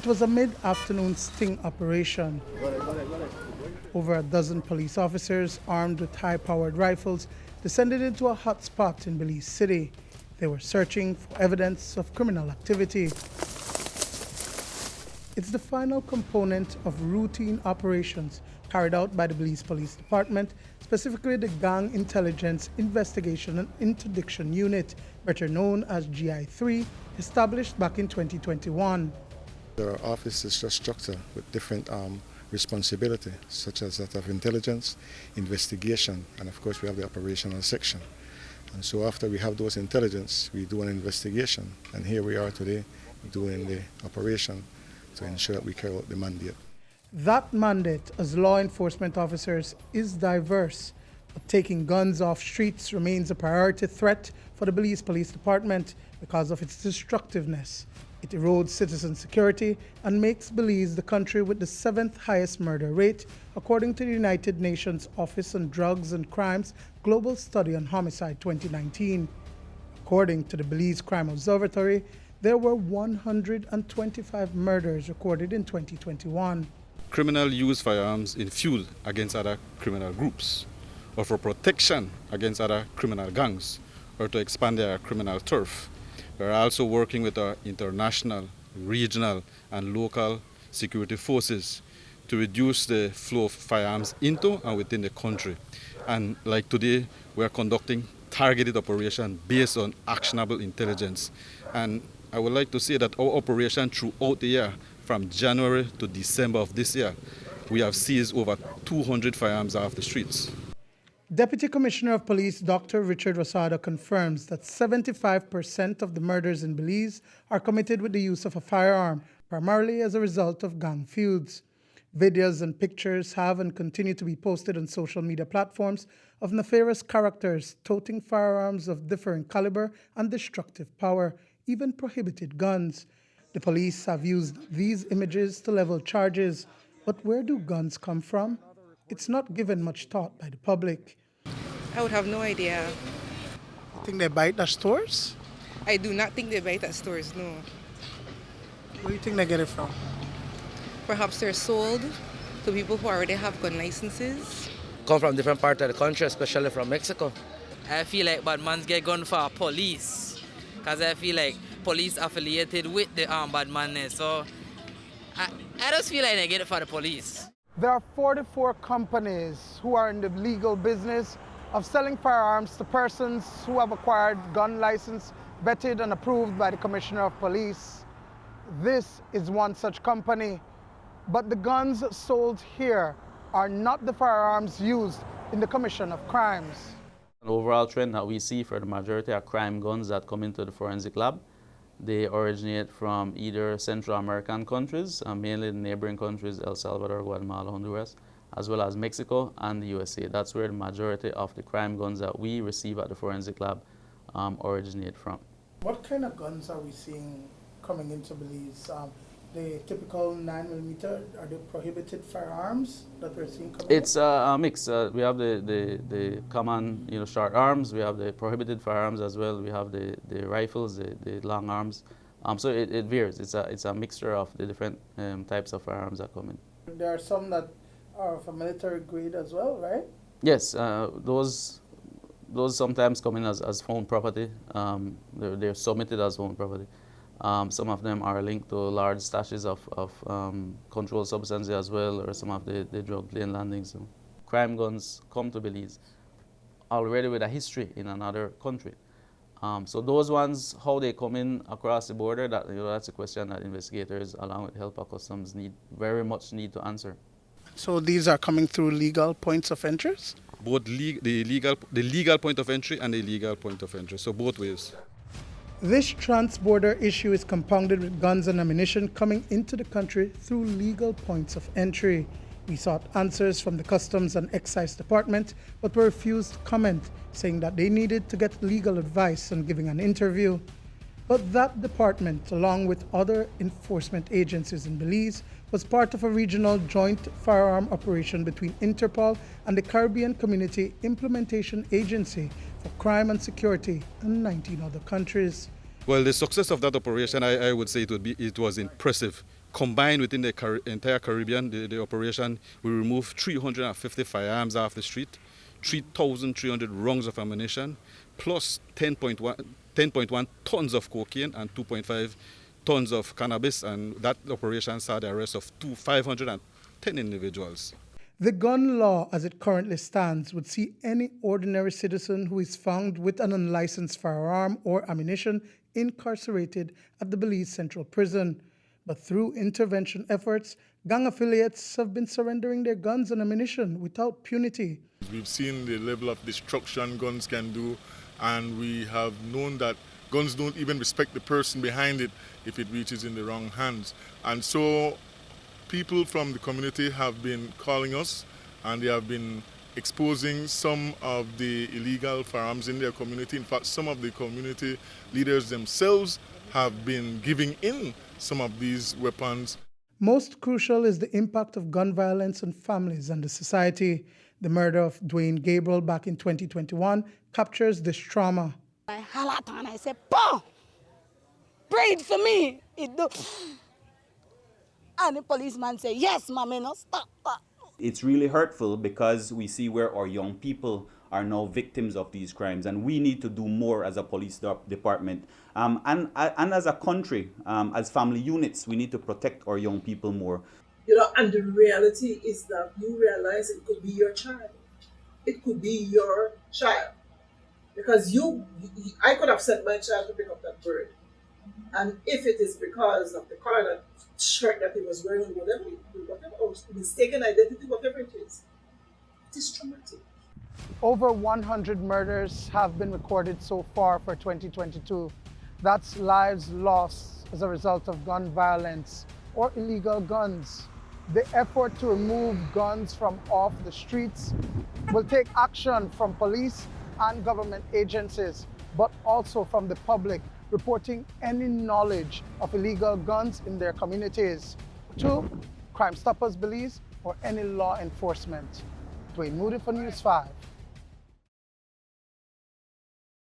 It was a mid-afternoon sting operation. Over a dozen police officers armed with high-powered rifles descended into a hot spot in Belize City. They were searching for evidence of criminal activity. It's the final component of routine operations carried out by the Belize Police Department, specifically the Gang Intelligence Investigation and Interdiction Unit, better known as GI3, established back in 2021. There are offices structured with different responsibility, such as that of intelligence, investigation, and of course we have the operational section. And so after we have those intelligence, we do an investigation, and here we are today doing the operation to ensure that we carry out the mandate. That mandate as law enforcement officers is diverse, but taking guns off streets remains a priority threat for the Belize Police Department because of its destructiveness. It erodes citizen security and makes Belize the country with the 7th highest murder rate, according to the United Nations Office on Drugs and Crimes Global Study on Homicide 2019. According to the Belize Crime Observatory, there were 125 murders recorded in 2021. Criminals use firearms in fuel against other criminal groups, or for protection against other criminal gangs, or to expand their criminal turf. We are also working with our international, regional, and local security forces to reduce the flow of firearms into and within the country. And like today, we are conducting targeted operations based on actionable intelligence. And I would like to say that our operation throughout the year, from January to December of this year, we have seized over 200 firearms off the streets. Deputy Commissioner of Police Dr. Richard Rosado confirms that 75% of the murders in Belize are committed with the use of a firearm, primarily as a result of gang feuds. Videos and pictures have and continue to be posted on social media platforms of nefarious characters toting firearms of differing caliber and destructive power, even prohibited guns. The police have used these images to level charges, but where do guns come from? It's not given much thought by the public. I would have no idea. You think they buy it at stores? I do not think they buy it at stores, no. Where do you think they get it from? Perhaps they're sold to people who already have gun licenses. Come from different parts of the country, especially from Mexico. I feel like bad man get gun for police, because I feel like police affiliated with the bad man. So I just feel like they get it for the police. There are 44 companies who are in the legal business of selling firearms to persons who have acquired gun license vetted and approved by the Commissioner of Police. This is one such company, but the guns sold here are not the firearms used in the commission of crimes. An overall trend that we see for the majority of crime guns that come into the forensic lab, they originate from either Central American countries, mainly the neighboring countries, El Salvador, Guatemala, Honduras, as well as Mexico and the USA. That's where the majority of the crime guns that we receive at the forensic lab originate from. What kind of guns are we seeing coming into Belize? The typical 9mm, are they prohibited firearms that we're seeing coming It's a mix. We have the common short arms, we have the prohibited firearms as well, we have the rifles, the long arms. So it varies. It's a mixture of the different types of firearms that come in. There are some that are of a military grade as well, right? Yes, those sometimes come in as found property. They're submitted as found property. Some of them are linked to large stashes of controlled substances as well, or some of the drug plane landings. So crime guns come to Belize already with a history in another country. So those ones, how they come in across the border, that's a question that investigators, along with Helper Customs, very much need to answer. So these are coming through legal points of entry? Both the legal point of entry and the illegal point of entry, so both ways. This trans-border issue is compounded with guns and ammunition coming into the country through legal points of entry. We sought answers from the Customs and Excise Department, but were refused to comment, saying that they needed to get legal advice on giving an interview. But that department, along with other enforcement agencies in Belize, was part of a regional joint firearm operation between Interpol and the Caribbean Community Implementation Agency for Crime and Security in 19 other countries. Well, the success of that operation, I would say it was impressive Combined within the entire Caribbean, the operation, we removed 350 firearms off the street, 3,300 rounds of ammunition, plus 10.1 tons of cocaine and 2.5 tons of cannabis, and that operation saw the arrest of 510 individuals. The gun law as it currently stands would see any ordinary citizen who is found with an unlicensed firearm or ammunition incarcerated at the Belize Central Prison. But through intervention efforts, gang affiliates have been surrendering their guns and ammunition without punity. We've seen the level of destruction guns can do, and we have known that guns don't even respect the person behind it if it reaches in the wrong hands. And so people from the community have been calling us, and they have been exposing some of the illegal firearms in their community. In fact, some of the community leaders themselves have been giving in some of these weapons. Most crucial is the impact of gun violence on families and the society. The murder of Duane Gabriel back in 2021 captures this trauma. I holler at her and I say, "Paw, breathe for me." It do. And the policeman say, "Yes, mommy, no, stop. It's really hurtful because we see where our young people are now victims of these crimes, and we need to do more as a police department. And as a country, as family units, we need to protect our young people more. You know, and the reality is that you realize it could be your child. It could be your child. Because I could have sent my child to pick up that bird. And if it is because of the color shirt that he was wearing, whatever, or mistaken identity, whatever it is traumatic. Over 100 murders have been recorded so far for 2022. That's lives lost as a result of gun violence or illegal guns. The effort to remove guns from off the streets will take action from police and government agencies, but also from the public reporting any knowledge of illegal guns in their communities to Crime Stoppers Belize or any law enforcement. Duane Moody for News 5.